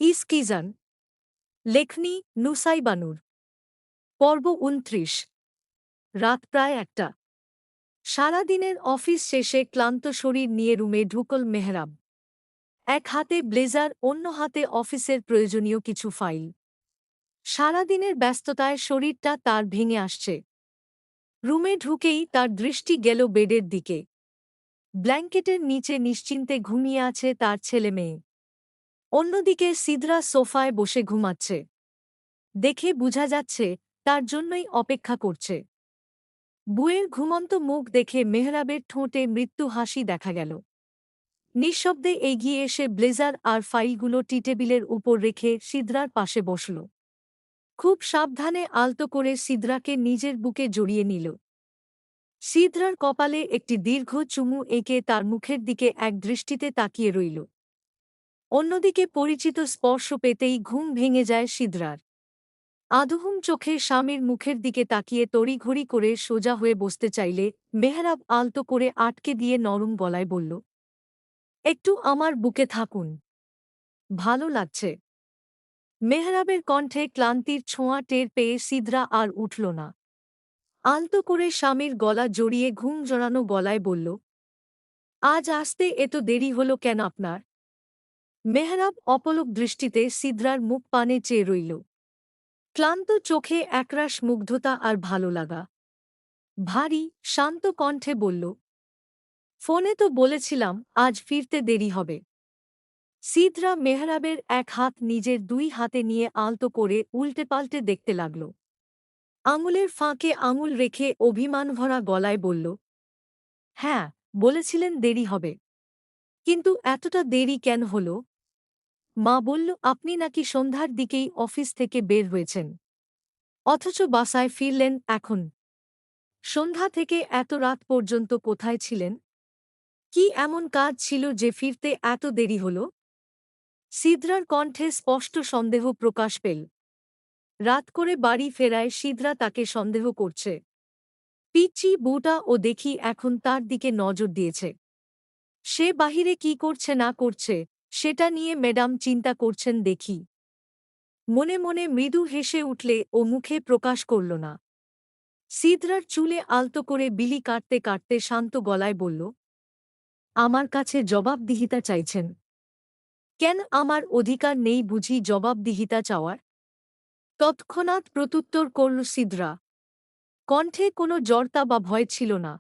ইসকিজান লেখনী নুসাইবানুর পর্ব ২৯ রাত প্রায় ১টা। সারাদিনের অফিস শেষে ক্লান্ত শরীর নিয়ে রুমে ঢুকল মেহরাব। এক হাতে ব্লেজার, অন্য হাতে অফিসের প্রয়োজনীয় কিছু ফাইল। সারাদিনের ব্যস্ততায় শরীরটা তার ভেঙে আসছে। রুমে ঢুকেই তার দৃষ্টি গেল বেডের দিকে। ব্ল্যাঙ্কেটের নিচে নিশ্চিন্তে ঘুমিয়ে আছে তার ছেলে মেয়ে। অন্যদিকে সিদরা সোফায় বসে ঘুমাচ্ছে। দেখে বোঝা যাচ্ছে তার জন্যই অপেক্ষা করছে। বুয়ের ঘুমন্ত মুখ দেখে মেহরাবের ঠোঁটে মৃত্যু হাসি দেখা গেল। নিঃশব্দে এগিয়ে এসে ব্লেজার আর ফাইলগুলো টেবিলের উপর রেখে সিদরার পাশে বসল। খুব সাবধানে আলতো করে সিদরাকে নিজের বুকে জড়িয়ে নিল। সিদরার কপালে একটি দীর্ঘ চুমু এঁকে তার মুখের দিকে এক দৃষ্টিতে তাকিয়ে রইল। অন্যদিকে পরিচিত স্পর্শ পেতেই ঘুম ভেঙে যায় সিদরার। আধুহুম চোখে স্বামীর মুখের দিকে তাকিয়ে তড়িঘড়ি করে সোজা হয়ে বসতে চাইলে মেহরাব আলতো করে আটকে দিয়ে নরম গলায় বলল, একটু আমার বুকে থাকুন, ভালো লাগছে। মেহরাবের কণ্ঠে ক্লান্তির ছোঁয়া টের পেয়ে সিদরা আর উঠল না। আলতো করে স্বামীর গলা জড়িয়ে ঘুম জড়ানো গলায় বলল, আজ আসতে এত দেরি হল কেন আপনার? মেহরাব অপলক দৃষ্টিতে সিদরার মুখ পানে চেয়ে রইল। ক্লান্ত চোখে একরাশ মুগ্ধতা আর ভালো লাগা। ভারী, শান্ত কণ্ঠে বলল, ফোনে তো বলেছিলাম আজ ফিরতে দেরি হবে। সিদরা মেহরাবের এক হাত নিজের দুই হাতে নিয়ে আলতো করে উল্টেপাল্টে দেখতে লাগল। আঙুলের ফাঁকে আঙুল রেখে অভিমানভরা গলায় বলল, হ্যাঁ, বলেছিলেন দেরি হবে। কিন্তু এতটা দেরি কেন হল? মা বলল আপনি নাকি সন্ধ্যার দিকেই অফিস থেকে বের হয়েছেন, অথচ বাসায় ফিরলেন এখন। সন্ধ্যা থেকে এত রাত পর্যন্ত কোথায় ছিলেন? কি এমন কাজ ছিল যে ফিরতে এত দেরি হল? সিদরার কণ্ঠে স্পষ্ট সন্দেহ প্রকাশ পেল। রাত করে বাড়ি ফেরায় সিদরা তাকে সন্দেহ করছে। পিচ্চি বউটা ও দেখি এখন তার দিকে নজর দিয়েছে। সে বাহিরে কি করছে না করছে সেটা নিয়ে ম্যাডাম চিন্তা করছেন দেখি। মনে মনে মৃদু হেসে উঠলে ও মুখে প্রকাশ করল না। সিদরার চুলে আলতো করে বিলি কাটতে কাটতে শান্ত গলায় বলল, আমার কাছে জবাবদিহিতা চাইছেন কেন? আমার অধিকার নেই বুঝি জবাবদিহিতা চাওয়ার? তৎক্ষণাৎ প্রত্যুত্তর করল সিদরা। কণ্ঠে কোনো জড়তা বা ভয় ছিল না।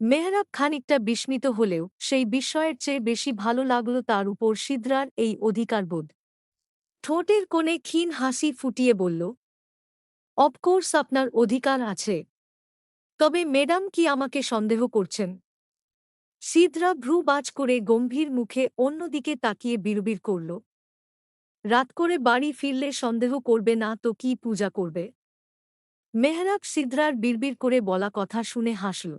মেহরাব খানিকটা বিস্মিত হলেও সেই বিস্ময়ের চেয়ে বেশি ভালো লাগল তার উপর সিদরার এই অধিকারবোধ। ঠোঁটের কোণে ক্ষীণ হাসি ফুটিয়ে বলল, অফকোর্স আপনার অধিকার আছে। তবে ম্যাডাম কি আমাকে সন্দেহ করছেন? সিদরা ভ্রু বাজ করে গম্ভীর মুখে অন্যদিকে তাকিয়ে বিড়বিড় করল, রাত করে বাড়ি ফিরলে সন্দেহ করবে না তো কি পূজা করবে? মেহরাব সিদরার বিড়বিড় করে বলা কথা শুনে হাসল।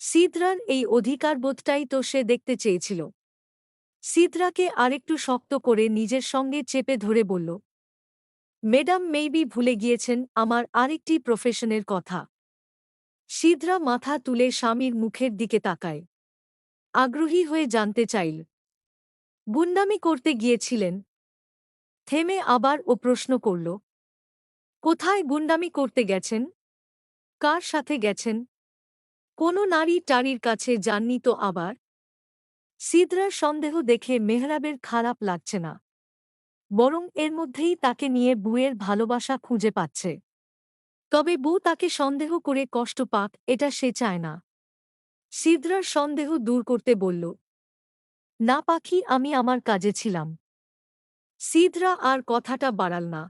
সিদরার এই অধিকারবোধটাই তো সে দেখতে চেয়েছিল। সিদরাকে আরেকটু শক্ত করে নিজের সঙ্গে চেপে ধরে বলল, ম্যাডাম মেইবি ভুলে গিয়েছেন আমার আরেকটি প্রফেশনের কথা। সিদরা মাথা তুলে স্বামীর মুখের দিকে তাকায়। আগ্রহী হয়ে জানতে চাইল, গুন্ডামি করতে গিয়েছিলেন? থেমে আবার ও প্রশ্ন করল, কোথায় গুন্ডামি করতে গেছেন? কার সাথে গেছেন? কোনো নারী টারির কাছে যাননি তো আবার? সিদরার সন্দেহ দেখে মেহরাবের খারাপ লাগছে না, বরং এর মধ্যেই তাকে নিয়ে বুয়ের ভালোবাসা খুঁজে পাচ্ছে। তবে বউ তাকে সন্দেহ করে কষ্ট পাক এটা সে চায় না। সিদরার সন্দেহ দূর করতে বলল, না পাখি, আমি আমার কাজে ছিলাম। সিদরা আর কথাটা বাড়াল না।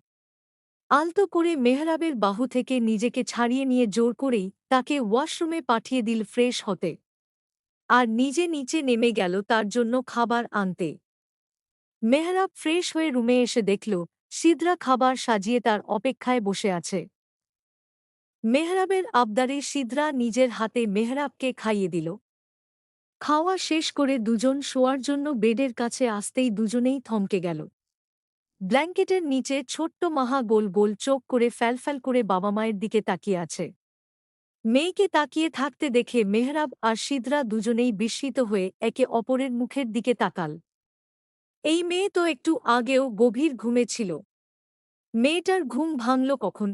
আলতো করে মেহরাবের বাহু থেকে নিজেকে ছাড়িয়ে নিয়ে জোর করেই তাকে ওয়াশরুমে পাঠিয়ে দিল ফ্রেশ হতে। আর নিজে নিচে নেমে গেল তার জন্য খাবার আনতে। মেহরাব ফ্রেশ হয়ে রুমে এসে দেখল সিদরা খাবার সাজিয়ে তার অপেক্ষায় বসে আছে। মেহরাবের আবদারে সিদরা নিজের হাতে মেহরাবকে খাইয়ে দিল। খাওয়া শেষ করে দুজন শোয়ার জন্য বেডের কাছে আসতেই দুজনেই থমকে গেল। ব্ল্যাঙ্কেটের নিচে ছোট্ট মাহা গোল গোল চোখ করে ফ্যালফ্যাল করে বাবা মায়ের দিকে তাকিয়ে আছে। মেয়েকে তাকিয়ে থাকতে দেখে মেহরাব আর সিদরা দুজনেই বিস্মিত হয়ে একে অপরের মুখের দিকে তাকাল। এই মেয়ে তো একটু আগেও গভীর ঘুমে ছিল। মেয়েটার ঘুম ভাঙল কখন?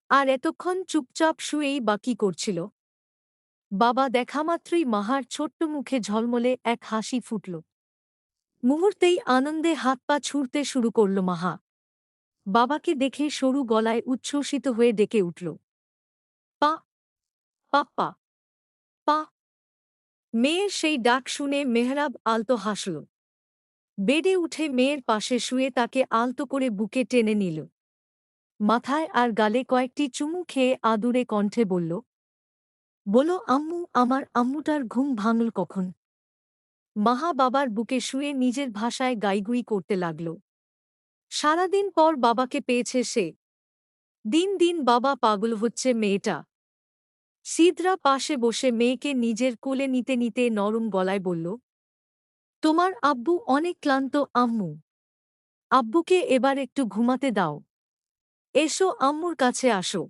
আর এতক্ষণ চুপচাপ শুয়েই বা কী করছিল? বাবা দেখামাত্রই মাহার ছোট্ট মুখে ঝলমলে এক হাসি ফুটল। মুহূর্তেই আনন্দে হাত পা ছুড়তে শুরু করল মাহা। বাবাকে দেখে সরু গলায় উচ্ছ্বসিত হয়ে ডেকে উঠল, পা, পাপ্পা, পা। মেয়ের সেই ডাক শুনে মেহরাব আলতো হাসল। বেডে উঠে মেয়ের পাশে শুয়ে তাকে আলতো করে বুকে টেনে নিল। মাথায় আর গালে কয়েকটি চুমু খেয়ে আদুরে কণ্ঠে বলল, বলো আম্মু, আমার আম্মুটার ঘুম ভাঙল কখন? মাহা বাবার বুকে শুয়ে নিজের ভাষায় গাইগুই করতে লাগল। সারাদিন পর বাবাকে পেয়েছে সে। দিন দিন বাবা পাগল হচ্ছে মেয়েটা। সিদরা পাশে বসে মেয়েকে নিজের কোলে নিতে নিতে নরম গলায় বলল, তোমার আব্বু অনেক ক্লান্ত আম্মু। আব্বুকে এবার একটু ঘুমাতে দাও। এসো আম্মুর কাছে আসো।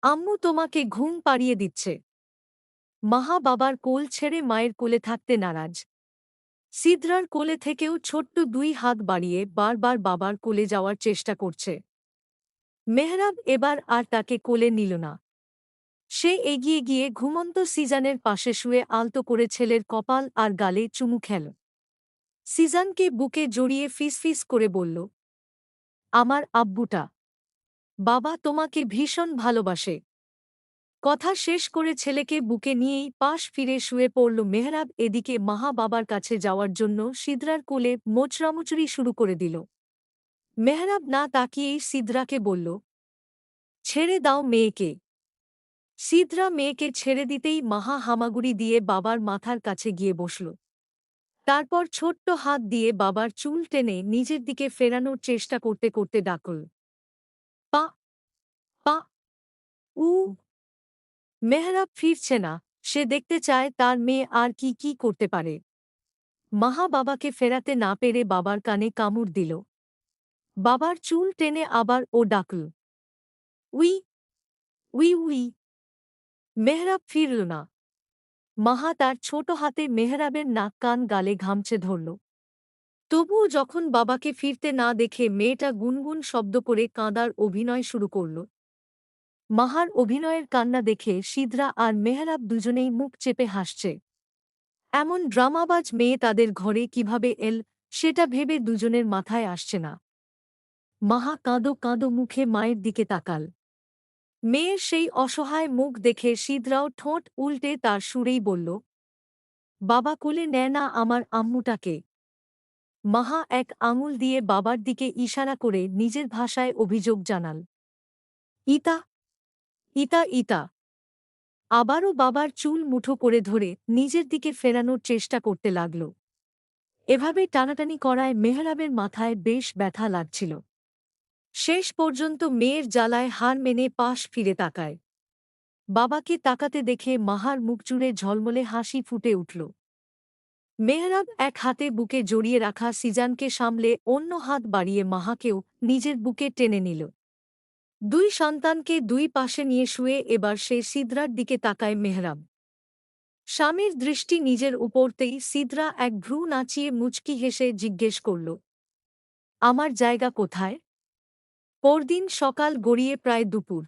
আম্মু তোমাকে ঘুম পাড়িয়ে দিচ্ছে। মাহা বাবার কোল ছেড়ে মায়ের কোলে থাকতে নারাজ। সিদরার কোলে থেকেও ছোট্ট দুই হাত বাড়িয়ে বারবার বাবার কোলে যাওয়ার চেষ্টা করছে। মেহরাব এবার আর তাকে কোলে নিল না। সে এগিয়ে গিয়ে ঘুমন্ত সিজানের পাশে শুয়ে আলতো করে ছেলের কপাল আর গালে চুমু খেল। সিজানকে বুকে জড়িয়ে ফিসফিস করে বলল, আমার আব্বুটা। বাবা তোমাকে ভীষণ ভালোবাসে। কথা শেষ করে ছেলেকে বুকে নিয়েই পাশ ফিরে শুয়ে পড়ল মেহরাব। এদিকে মাহা বাবার কাছে যাওয়ার জন্য সিদরার কোলে মোচড়ামুচড়ি শুরু করে দিল। মেহরাব না তাকিয়েই সিদরাকে বলল, ছেড়ে দাও মেয়েকে। সিদরা মেয়েকে ছেড়ে দিতেই মাহা হামাগুড়ি দিয়ে বাবার মাথার কাছে গিয়ে বসল। তারপর ছোট্ট হাত দিয়ে বাবার চুল টেনে নিজের দিকে ফেরানোর চেষ্টা করতে করতে ডাকল, পা, পা, উ। মেহরাব ফিরছে না। সে দেখতে চায় তার মেয়ে আর কি কি করতে পারে। মাহা বাবাকে ফেরাতে না পেরে বাবার কানে কামড় দিল। বাবার চুল টেনে আবার ও ডাকল, উই, উই উই। মেহরাব ফিরল না। মাহা তার ছোট হাতে মেহরাবের নাক কান গালে ঘামছে ধরল। তবুও যখন বাবাকে ফিরতে না দেখে মেয়েটা গুনগুন শব্দ করে কাঁদার অভিনয় শুরু করল। মাহার অভিনয়ের কান্না দেখে সিদরা আর মেহরাব দুজনেই মুখ চেপে হাসছে। এমন ড্রামাবাজ মেয়ে তাদের ঘরে কিভাবে এল, সেটা ভেবে দুজনের মাথায় আসছে না। মাহা কাঁদো কাঁদো মুখে মায়ের দিকে তাকাল। মেয়ের সেই অসহায় মুখ দেখে সিদরাও ঠোঁট উল্টে তার সুরেই বলল, বাবা কোলে নেয় না আমার আম্মুটাকে। মাহা এক আঙুল দিয়ে বাবার দিকে ইশারা করে নিজের ভাষায় অভিযোগ জানাল, ইতা, ইতা, ইতা। আবারও বাবার চুল মুঠো করে ধরে নিজের দিকে ফেরানোর চেষ্টা করতে লাগল। এভাবে টানাটানি করায় মেহরাবের মাথায় বেশ ব্যথা লাগছিল। শেষ পর্যন্ত মেয়ের জ্বালায় হার মেনে পাশ ফিরে তাকায়। বাবাকে তাকাতে দেখে মাহার মুখ জুড়ে ঝলমলে হাসি ফুটে উঠল। মেহরাব এক হাতে বুকে জড়িয়ে রাখা সিজানকে সামলে অন্য হাত বাড়িয়ে মাহাকেও নিজের বুকে টেনে নিল। দুই সন্তানকে দুই পাশে নিয়ে শুয়ে এবার সে সিদরার দিকে তাকায় মেহরাব। স্বামীর দৃষ্টি নিজের উপরতেই সিদরা এক ভ্রু নাচিয়ে মুচকি হেসে জিজ্ঞেস করল, আমার জায়গা কোথায়? পরদিন সকাল গড়িয়ে প্রায় দুপুর।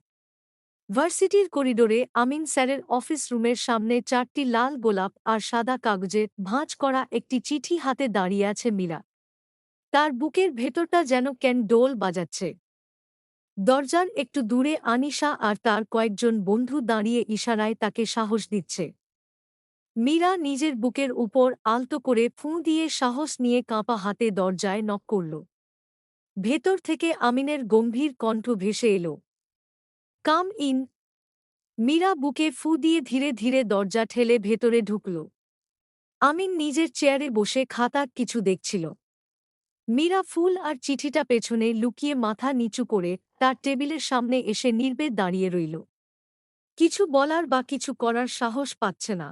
ভার্সিটির করিডোরে আমিন স্যারের অফিস রুমের সামনে 4টি লাল গোলাপ আর সাদা কাগজে ভাঁজ করা একটি চিঠি হাতে দাঁড়িয়ে আছে মীরা। তার বুকের ভেতরটা যেন কেন ডোল বাজাচ্ছে। দরজার একটু দূরে আনিশা আর তার কয়েকজন বন্ধু দাঁড়িয়ে ইশারায় তাকে সাহস দিচ্ছে। মীরা নিজের বুকের উপর আলতো করে ফুঁ দিয়ে সাহস নিয়ে কাঁপা হাতে দরজায় নক করল। ভেতর থেকে আমিনের গম্ভীর কণ্ঠ ভেসে এল, কাম ইন। মীরা বুকে ফু দিয়ে ধীরে ধীরে দরজা ঠেলে ভেতরে ঢুকল। আমিন নিজের চেয়ারে বসে খাতার কিছু দেখছিল। মীরা ফুল আর চিঠিটা পেছনে লুকিয়ে মাথা নিচু করে তার টেবিলের সামনে এসে নির্বেদ দাঁড়িয়ে রইল। কিছু বলার বা কিছু করার সাহস পাচ্ছে না।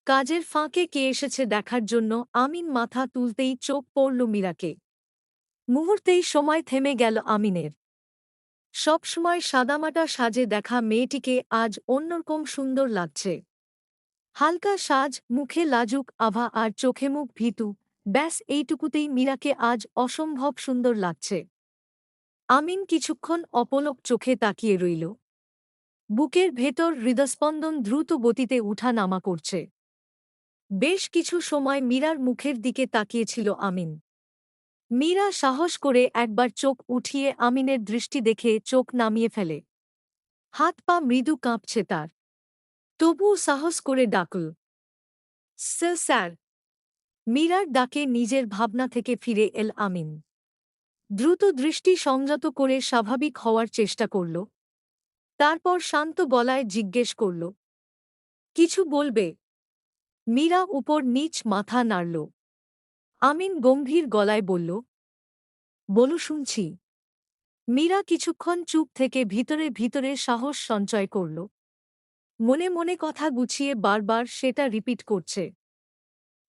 কাজের ফাঁকে কে এসেছে দেখার জন্য আমিন মাথা তুলতেই চোখ পড়ল মীরাকে। মুহূর্তেই সময় থেমে গেল আমিনের। সবসময় সাদামাটা সাজে দেখা মেয়েটিকে আজ অন্যরকম সুন্দর লাগছে। হালকা সাজ, মুখে লাজুক আভা আর চোখে মুখ ভীতু, ব্যাস এইটুকুতেই মীরাকে আজ অসম্ভব সুন্দর লাগছে। আমিন কিছুক্ষণ অপলক চোখে তাকিয়ে রইল। বুকের ভেতর হৃদস্পন্দন দ্রুত গতিতে উঠা-নামা করছে। বেশ কিছু সময় মীরার মুখের দিকে তাকিয়েছিল আমিন। মীরা সাহস করে একবার চোখ উঠিয়ে আমিনের দৃষ্টি দেখে চোখ নামিয়ে ফেলে। হাত পা মৃদু কাঁপছে তার। তবুও সাহস করে ডাকল, স্যার। মীরার ডাকে নিজের ভাবনা থেকে ফিরে এল আমিন। দ্রুত দৃষ্টি সংযত করে স্বাভাবিক হওয়ার চেষ্টা করল। তারপর শান্ত গলায় জিজ্ঞেস করল, কিছু বলবে? মীরা উপর নিচ মাথা নাড়ল। আমিন গম্ভীর গলায় বলল, বলো, শুনছি। মীরা কিছুক্ষণ চুপ থেকে ভিতরে ভিতরে সাহস সঞ্চয় করল। মনে মনে কথা গুছিয়ে বারবার সেটা রিপিট করছে।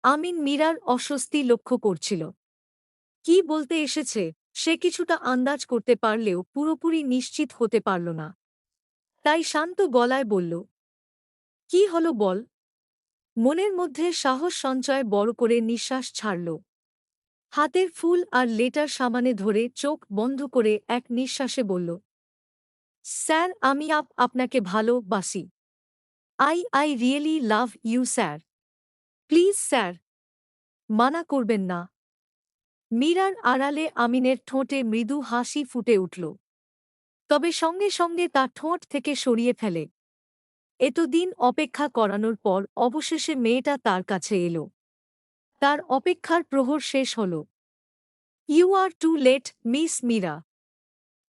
আমিন মীরার অস্বস্তি লক্ষ্য করছিল। কি বলতে এসেছে সে কিছুটা আন্দাজ করতে পারলেও পুরোপুরি নিশ্চিত হতে পারল না। তাই শান্ত গলায় বলল, কি হলো বল। মনের মধ্যে সাহস সঞ্চয় বড় করে নিঃশ্বাস ছাড়ল। হাতের ফুল আর লেটার সামানে ধরে চোখ বন্ধ করে এক নিঃশ্বাসে বলল, স্যার, আমি আপনাকে ভালোবাসি। I really love you sir. Please sir, মানা করবেন না। মীরার আড়ালে আমিনের ঠোঁটে মৃদু হাসি ফুটে উঠল। তবে সঙ্গে সঙ্গে তা ঠোঁট থেকে সরিয়ে ফেলে। এতদিন অপেক্ষা করানোর পর অবশেষে মেয়েটা তার কাছে এল। তার অপেক্ষার প্রহর শেষ হল। You are too late miss Meera.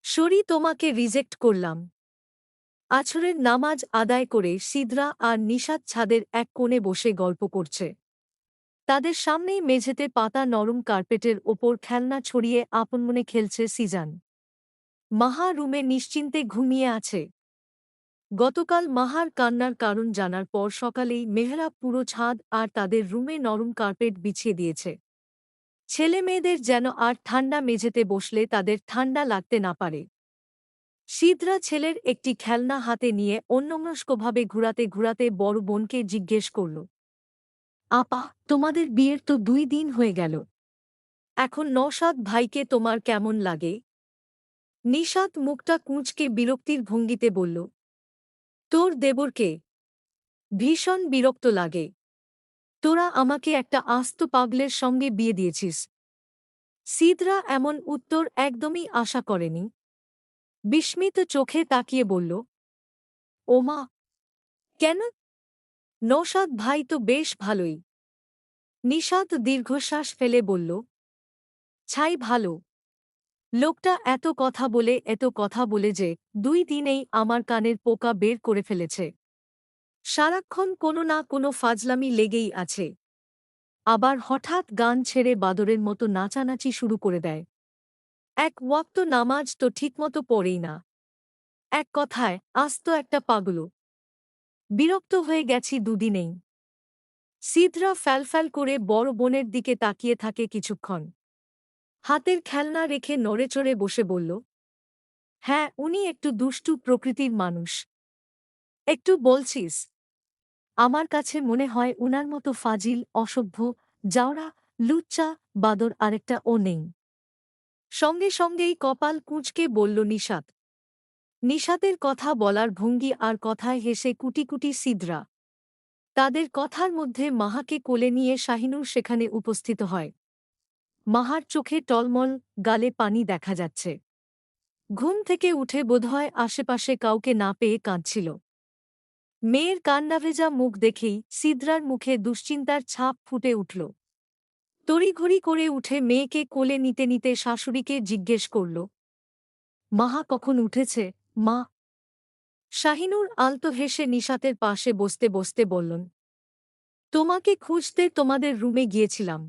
Sorry, তোমাকে রিজেক্ট করলাম। আছরের নামাজ আদায় করে সিদরা আর নিশাত ছাদের এক কোণে বসে গল্প করছে। তাদের সামনেই মেঝেতে পাতা নরম কার্পেটের ওপর খেলনা ছড়িয়ে আপনমনে খেলছে সিজান। মাহা রুমে নিশ্চিন্তে ঘুমিয়ে আছে। গতকাল মাহার কান্নার কারণ জানার পর সকালেই মেহরাব পুরো ছাদ আর তাদের রুমে নরম কার্পেট বিছিয়ে দিয়েছে। ছেলে মেয়েদের যেন আর ঠান্ডা মেঝেতে বসলে তাদের ঠান্ডা লাগতে না পারে। সিদরা ছেলের একটি খেলনা হাতে নিয়ে অন্যমনস্কভাবে ঘুরাতে ঘুরাতে বড় বোনকে জিজ্ঞেস করল, আপা, তোমাদের বিয়ের তো 2 দিন হয়ে গেল। এখন নওশাদ ভাইকে তোমার কেমন লাগে? নিশাত মুখটা কুঁচকে বিরক্তির ভঙ্গিতে বলল, তোর দেবরকে ভীষণ বিরক্ত লাগে। তোরা আমাকে একটা আস্ত পাগলের সঙ্গে বিয়ে দিয়েছিস। সিদরা এমন উত্তর একদমই আশা করেনি। বিস্মিত চোখে তাকিয়ে বলল, ওমা, কেন? নওশাদ ভাই তো বেশ ভালোই। নিশাত দীর্ঘশ্বাস ফেলে বলল, ছাই ভালো। লোকটা এত কথা বলে যে 2 দিনেই আমার কানের পোকা বের করে ফেলেছে। সারাক্ষণ কোনো না কোনো ফাজলামি লেগেই আছে। আবার হঠাৎ গান ছেড়ে বাদরের মতো নাচানাচি শুরু করে দেয়। এক ওয়াক্ত নামাজ তো ঠিকমতো পড়েই না। এক কথায় আস্ত একটা পাগলু। বিরক্ত হয়ে গেছি 2 দিনেই। সিদরা ফ্যালফ্যাল করে বড় বোনের দিকে তাকিয়ে থাকে কিছুক্ষণ। হাতের খেলনা রেখে নড়েচড়ে বসে বলল, হ্যাঁ, উনি একটু দুষ্টু প্রকৃতির মানুষ। একটু বলছিস? আমার কাছে মনে হয় উনার মতো ফাজিল, অসভ্য, জাউরা, লুচ্চা বাদর আরেকটা ও নেই। সঙ্গে সঙ্গেই কপাল কুঁচকে বলল নিশাত। নিশাতের কথা বলার ভঙ্গি আর কথায় হেসে কুটি কুটি সিদরা। তাদের কথার মধ্যে মাহাকে কোলে নিয়ে শাহিনুর সেখানে উপস্থিত হয়। মাহার চোখে টলমল, গালে পানি দেখা যাচ্ছে। ঘুম থেকে উঠে বোধহয় আশেপাশে কাউকে না পেয়ে কাঁদছিল। মেয়ের কান্নাভেজা মুখ দেখেই সিদরার মুখে দুশ্চিন্তার ছাপ ফুটে উঠল। তড়িঘড়ি করে উঠে মেয়েকে কোলে নিতে নিতে শাশুড়িকে জিজ্ঞেস করল, মাহা কখন উঠেছে, মা? শাহিনুর আলতো হেসে নিশাতের পাশে বসতে বসতে বললেন, তোমাকে খুঁজতে তোমাদের রুমে গিয়েছিলাম।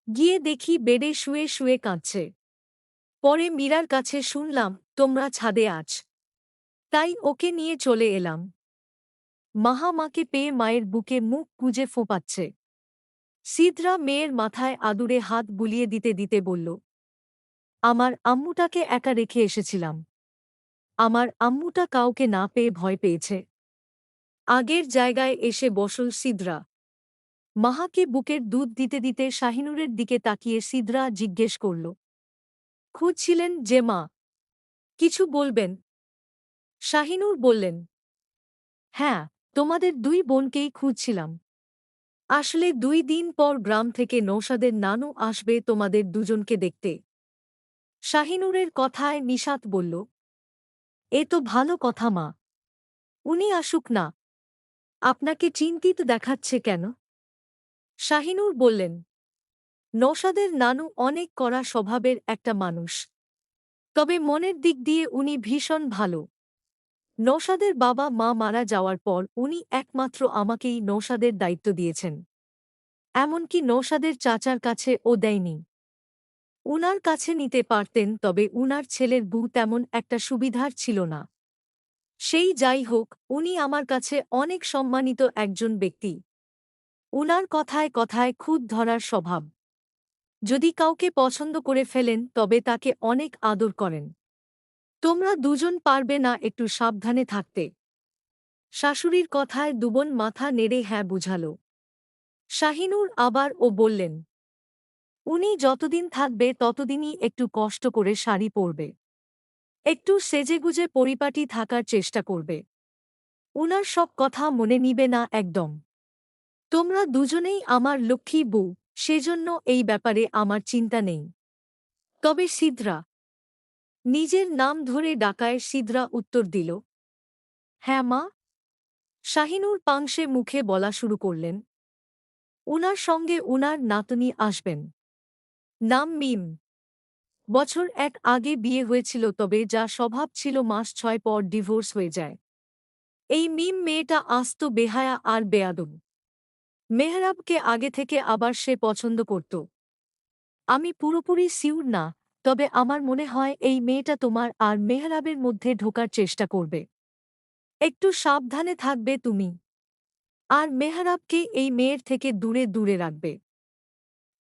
গিয়ে দেখি বেডে শুয়ে শুয়ে কাঁদছে। পরে মীরার কাছে শুনলাম তোমরা ছাদে আছ। তাই ওকে নিয়ে চলে এলাম। মাহা মাকে পেয়ে মায়ের বুকে মুখ গুজে ফোঁপাচ্ছে। সিদরা মেয়ের মাথায় আদুরে হাত বুলিয়ে দিতে দিতে বলল, আমার আম্মুটাকে একা রেখে এসেছিলাম। আমার আম্মুটা কাউকে না পেয়ে ভয় পেয়েছে। আগের জায়গায় এসে বসল সিদরা। মাহাকে বুকের দুধ দিতে দিতে শাহিনুরের দিকে তাকিয়ে সিদরা জিজ্ঞেস করল, খুঁজছিলেন যে মা? কিছু বলবেন? শাহিনুর বললেন, হ্যাঁ, তোমাদের দুই বোনকেই খুঁজছিলাম। আসলে 2 দিন পর গ্রাম থেকে নৌশাদের নানু আসবে তোমাদের দুজনকে দেখতে। শাহিনুরের কথায় নিশাত বলল, এ তো ভালো কথা মা। উনি আসুক না। আপনাকে চিন্তিত দেখাচ্ছে কেন? শাহিনুর বললেন, নৌশাদের নানু অনেক কড়া স্বভাবের একটা মানুষ। তবে মনের দিক দিয়ে উনি ভীষণ ভালো। নৌশাদের বাবা মা মারা যাওয়ার পর উনি একমাত্র আমাকেই নৌশাদের দায়িত্ব দিয়েছেন। এমনকি নৌশাদের চাচার কাছে ও দেয়নি। উনার কাছে নিতে পারতেন, তবে উনার ছেলের বউ তেমন একটা সুবিধার ছিল না। সেই যাই হোক, উনি আমার কাছে অনেক সম্মানিত একজন ব্যক্তি। উনার কথায় কথায় খুঁত ধরার স্বভাব। যদি কাউকে পছন্দ করে ফেলেন তবে তাকে অনেক আদর করেন। তোমরা দুজন পারবে না একটু সাবধানে থাকতে? শাশুড়ির কথায় দুবোন মাথা নেড়ে হ্যাঁ বুঝাল। শাহিনুর আবার বললেন, উনি যতদিন থাকবে ততদিনই একটু কষ্ট করে শাড়ি পরবে। একটু সেজেগুজে পরিপাটি থাকার চেষ্টা করবে। উনার সব কথা মনে নিবে না একদম। তোমরা দুজনেই আমার লক্ষ্মী বউ, সেজন্য এই ব্যাপারে আমার চিন্তা নেই। তবে সিদরা। নিজের নাম ধরে ডাকায় সিদরা উত্তর দিল, হ্যাঁ মা। শাহিনুর পাংশে মুখে বলা শুরু করলেন, উনার সঙ্গে উনার নাতনি আসবেন। নাম মিম। বছর 1 আগে বিয়ে হয়েছিল, তবে যা স্বভাব ছিল মাস 6 পর ডিভোর্স হয়ে যায়। এই মিম মেয়েটা আস্ত বেহায়া আর বেয়াদব। মেহরাবকে আগে থেকে আবার সে পছন্দ করত। আমি পুরোপুরি সিউর না, তবে আমার মনে হয় এই মেয়েটা তোমার আর মেহরাবের মধ্যে ঢোকার চেষ্টা করবে। একটু সাবধানে থাকবে তুমি। আর মেহরাবকে এই মেয়ের থেকে দূরে দূরে রাখবে।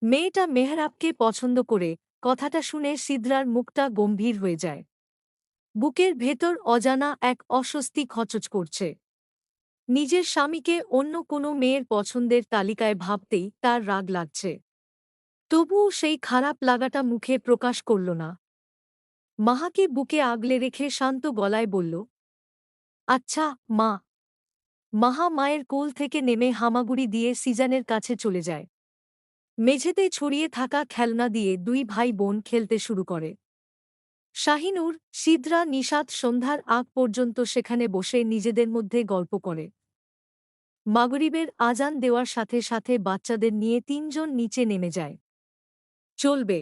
মেয়েটা মেহরাবকে পছন্দ করে। কথাটা শুনে সিদরার মুখটা গম্ভীর হয়ে যায়। বুকের ভেতর অজানা এক অস্বস্তি খচচ করছে। নিজের স্বামীকে অন্য কোনো মেয়ের পছন্দের তালিকায় ভাবতেই তার রাগ লাগছে। তবুও সেই খারাপ লাগাটা মুখে প্রকাশ করল না। মাহাকে বুকে আগলে রেখে শান্ত গলায় বলল, আচ্ছা মা। মাহা মায়ের কোল থেকে নেমে হামাগুড়ি দিয়ে সিজানের কাছে চলে যায়। মেঝেতে ছড়িয়ে থাকা খেলনা দিয়ে দুই ভাই বোন খেলতে শুরু করে। শাহিনুর, সিদরা, নিশাত সন্ধ্যার আগ পর্যন্ত সেখানে বসে নিজেদের মধ্যে গল্প করে। মাগরিবের আজান দেওয়ার সাথে সাথে বাচ্চাদের নিয়ে 3 জন নিচে নেমে যায়। চলবে।